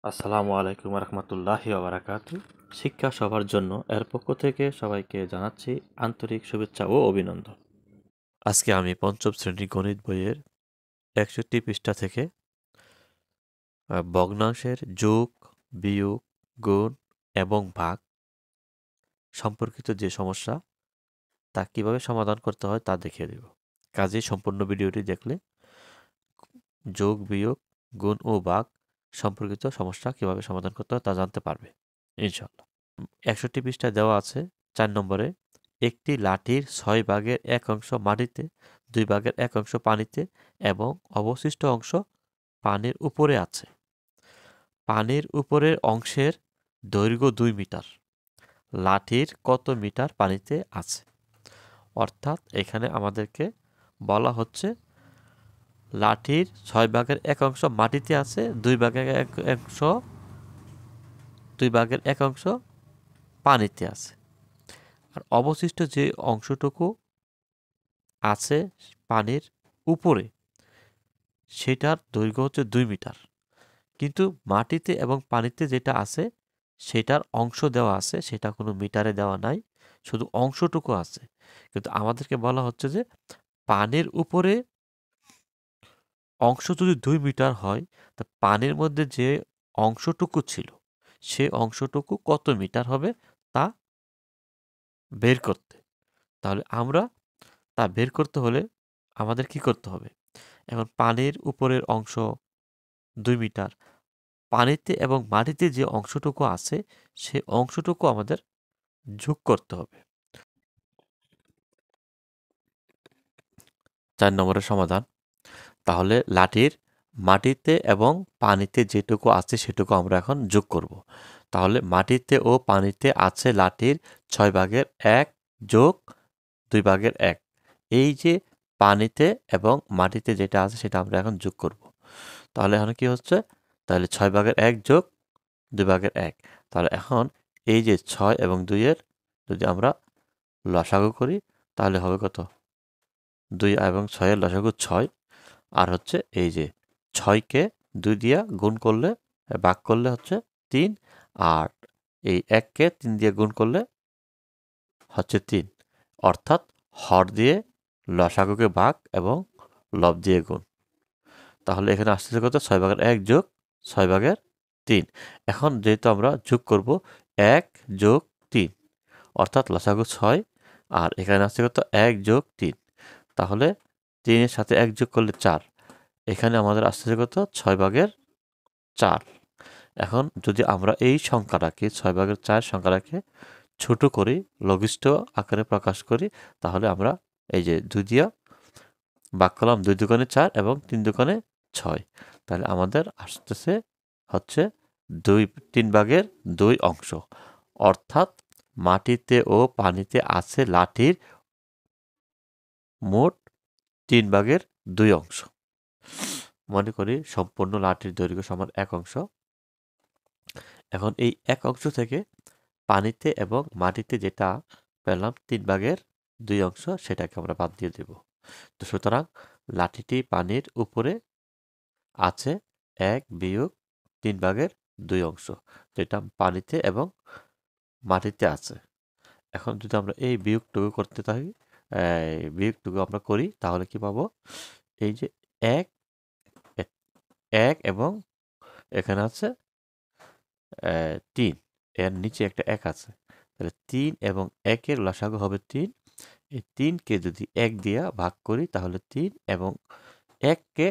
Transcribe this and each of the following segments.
আসসালামু আলাইকুম রহমতুল্লাহি ওবারাকাতু। শিক্ষা সবার জন্য এর পক্ষ থেকে সবাইকে জানাচ্ছি আন্তরিক শুভেচ্ছা ও অভিনন্দন। আজকে আমি পঞ্চম শ্রেণীর গণিত বইয়ের 61 পৃষ্ঠা থেকে ভগ্নাংশের যোগ, বিয়োগ, গুণ এবং ভাগ সম্পর্কিত যে সমস্যা তা কিভাবে সমাধান করতে হয় তা দেখিয়ে দেব। কাজেই সম্পূর্ণ ভিডিওটি দেখলে যোগ, বিয়োগ, গুণ ও ভাগ সম্পর্কিত সমস্যা কিভাবে সমাধান করতে হয় তা জানতে পারবে ইনশাআল্লাহ। 61 পৃষ্ঠায় দেওয়া আছে 4 নম্বরে, একটি লাঠির 6 ভাগের 1 অংশ মাটিতে, 2 ভাগের 1 অংশ পানিতে এবং অবশিষ্ট অংশ পানির উপরে আছে। পানির উপরের অংশের দৈর্ঘ্য 2 মিটার। লাঠির কত মিটার পানিতে আছে? অর্থাৎ এখানে আমাদেরকে বলা হচ্ছে লাঠির 6 ভাগের 1 অংশ মাটিতে আছে, 2 ভাগের 1 অংশ পানিতে আছে। আর অবশিষ্ট যে অংশটুকু আছে পানির উপরে, সেটার দৈর্ঘ্য হচ্ছে 2 মিটার। কিন্তু মাটিতে এবং পানিতে যেটা আছে সেটার অংশ দেওয়া আছে, সেটা কোনো মিটারে দেওয়া নাই, শুধু অংশটুকু আছে। কিন্তু আমাদেরকে বলা হচ্ছে যে পানির উপরে অংশ যদি 2 মিটার হয়, তা পানির মধ্যে যে অংশটুকু ছিল সে অংশটুকু কত মিটার হবে তা বের করতে। তাহলে আমরা তা বের করতে হলে আমাদের কি করতে হবে? এখন পানির উপরের অংশ 2 মিটার, পানিতে এবং মাটিতে যে অংশটুকু আছে সে অংশটুকু আমাদের যোগ করতে হবে। 4 নম্বরের সমাধান। তাহলে লাঠির মাটিতে এবং পানিতে যেটুকু আছে সেটুকু আমরা এখন যোগ করব। তাহলে মাটিতে ও পানিতে আছে লাঠির 6 ভাগের 1 যোগ 2 ভাগের 1। এই যে পানিতে এবং মাটিতে যেটা আছে সেটা আমরা এখন যোগ করব। তাহলে এখন কি হচ্ছে? তাহলে 6 ভাগের 1 যোগ 2 ভাগের 1। তাহলে এখন এই যে 6 এবং 2 এর যদি আমরা লসাগু করি তাহলে হবে কত? 2 এবং 6 এর লসাগু 6। আর হচ্ছে এই যে 6 কে 2 দিয়া গুণ করলে, ভাগ করলে হচ্ছে 3। আর এই 1 কে 3 দিয়ে গুণ করলে হচ্ছে 3। অর্থাৎ হর দিয়ে লসাগুকে ভাগ এবং লব দিয়ে গুণ। তাহলে এখানে আসতেছে কত? 6 ভাগের 1 যোগ 6 ভাগের 3। এখন যেহেতু আমরা যোগ করব 1 যোগ 3, অর্থাৎ লসাগু 6। আর এখানে আসছে কত? 1 যোগ 3। তাহলে 3 এর সাথে 1 যোগ করলে 4। এখানে আমাদের আসতেছে কত? 6 ভাগের 4। এখন যদি আমরা এই সংখ্যাটাকে 6 ভাগের 4 সংখ্যাটাকে ছোট করি, লঘিষ্ঠ আকারে প্রকাশ করি, তাহলে আমরা এই যে 2 দিয়া ভাগ করলাম, 2 দুগুণে 4 এবং 3 দুগুণে 6। তাহলে আমাদের আসতেছে হচ্ছে 3 ভাগের 2 অংশ। অর্থাৎ মাটিতে ও পানিতে আছে লাঠির মোট 3 ভাগের 2 অংশ। মনে করি সম্পূর্ণ লাঠির দৈর্ঘ্য সমান 1 অংশ। এখন এই 1 অংশ থেকে পানিতে এবং মাটিতে যেটা পেলাম 3 ভাগের 2 অংশ, সেটাকে আমরা বাদ দিয়ে দেব। তো সুতরাং লাঠিটি পানির উপরে আছে 1 বিয়োগ 3 ভাগের 2 অংশ, যেটা পানিতে এবং মাটিতে আছে। এখন যদি আমরা এই বিয়োগটুকু করতে থাকি, বিয়োগটুকু আমরা করি, তাহলে কি পাবো? এই যে 1 1 এবং এখানে আছে 3, এর নিচে একটা 1 আছে। তাহলে 3 এবং 1 এর লসাগু হবে 3। এই 3 কে যদি 1 দিয়া ভাগ করি তাহলে 3, এবং 1 কে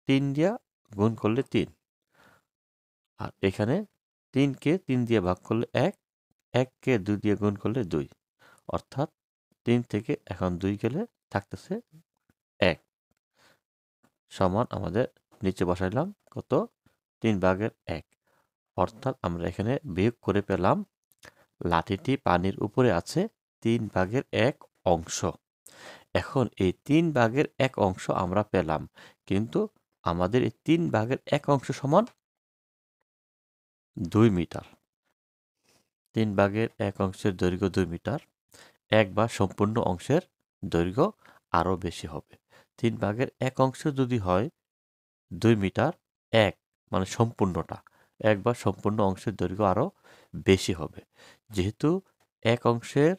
3 দিয়া গুণ করলে 3। আর এখানে 3 কে 3 দিয়ে ভাগ করলে 1, 1 কে 2 দিয়ে গুণ করলে 2। অর্থাৎ 3 থেকে এখন 2 গেলে থাকতেছে 1, সমান আমাদের নিচে বসাইলাম কত? 3 ভাগের 1। অর্থাৎ আমরা এখানে বিয়োগ করে পেলাম লাঠিটি পানির উপরে আছে 3 ভাগের 1 অংশ। এখন এই 3 ভাগের 1 অংশ আমরা পেলাম, কিন্তু আমাদের এই 3 ভাগের 1 অংশ সমান 2 মিটার। 3 ভাগের 1 অংশের দৈর্ঘ্য 2 মিটার। 1 বা সম্পূর্ণ অংশের দৈর্ঘ্য আরও বেশি হবে। 3 ভাগের 1 অংশ যদি হয় 2 মিটার, 1 মানে সম্পূর্ণটা, 1 বা সম্পূর্ণ অংশের দৈর্ঘ্য আরও বেশি হবে। যেহেতু এক অংশের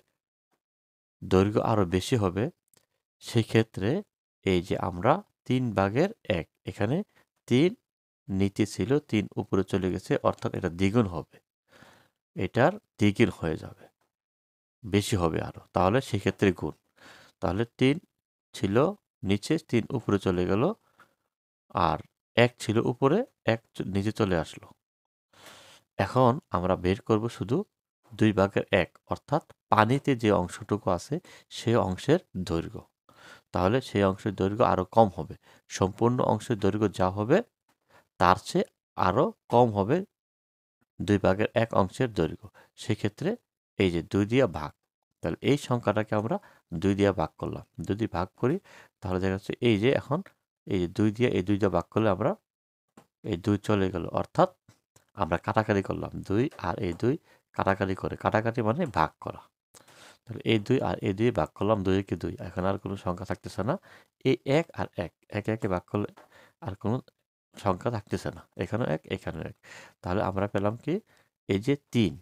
দৈর্ঘ্য আরও বেশি হবে, সেক্ষেত্রে এই যে আমরা 3/1 এখানে 3 নিচে ছিল, 3 উপরে চলে গেছে, অর্থাৎ এটা দ্বিগুণ হবে। এটার দ্বিগুণ হয়ে যাবে, বেশি হবে আরও। তাহলে সেক্ষেত্রে গুণ। তাহলে 3 ছিল নিচে, 3 উপরে চলে গেল, আর 1 ছিল উপরে, 1 নিচে চলে আসলো। এখন আমরা বের করব শুধু 2/1, অর্থাৎ পানিতে যে অংশটুকু আছে সেই অংশের দৈর্ঘ্য। তাহলে সেই অংশের দৈর্ঘ্য আরও কম হবে। সম্পূর্ণ অংশের দৈর্ঘ্য যা হবে তার চেয়ে আরও কম হবে 2/1 অংশের দৈর্ঘ্য। সেক্ষেত্রে এই যে 2 দিয়ে ভাগ, তাহলে এই সংখ্যাটাকে আমরা 2 দিয়ে ভাগ করলাম। যদি ভাগ করি তাহলে দেখা যাচ্ছে এই যে এখন এই যে 2 দিয়ে, এই 2 দিয়ে ভাগ করলে আমরা এই 2 চলে গেল, অর্থাৎ আমরা কাটাকাটি করলাম। 2 আর এই 2 কাটাকাটি করে, কাটাকাটি মানে ভাগ করা। তাহলে এই 2 আর এই 2 ভাগ করলাম, 2 একে 2, এখন আর কোনো সংখ্যা থাকতেছে না। এই 1 আর 1 একে একে ভাগ করলে আর কোনো সংখ্যা থাকতেছে না। এখানেও 1, এখানেও 1। তাহলে আমরা পেলাম কি, এই যে 3,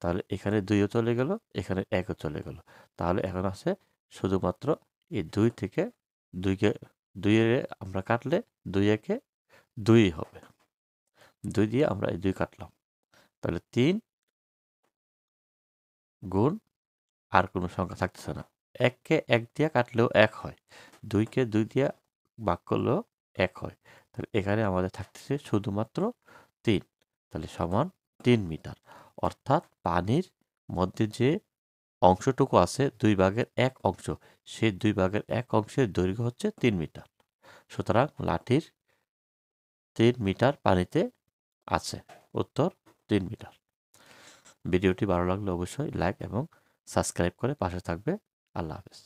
তাহলে এখানে 2ও চলে গেল, এখানে 1ও চলে গেল। তাহলে এখন আছে শুধুমাত্র এই 2 থেকে 2কে 2 এ আমরা কাটলে 2 একে 2ই হবে। 2 দিয়ে আমরা এই 2 কাটলাম। তাহলে 3 গুণ আর কোনো সংখ্যা থাকতেছে না। 1কে 1 দিয়ে কাটলেও 1 হয়। 2কে 2 দিয়ে ভাগ করলেও 1 হয়। তাহলে এখানে আমাদের থাকতেছে শুধুমাত্র 3। তাহলে সমান 3 মিটার। অর্থাৎ পানির মধ্যে যে অংশটুকু আছে 2/1 অংশ, সেই 2/1 অংশের দৈর্ঘ্য হচ্ছে 3 মিটার। সুতরাং লাঠির 3 মিটার পানিতে আছে। উত্তর 3 মিটার। ভিডিওটি ভালো লাগলে অবশ্যই লাইক এবং সাবস্ক্রাইব করে পাশে থাকবে। আল্লাহ হাফেজ।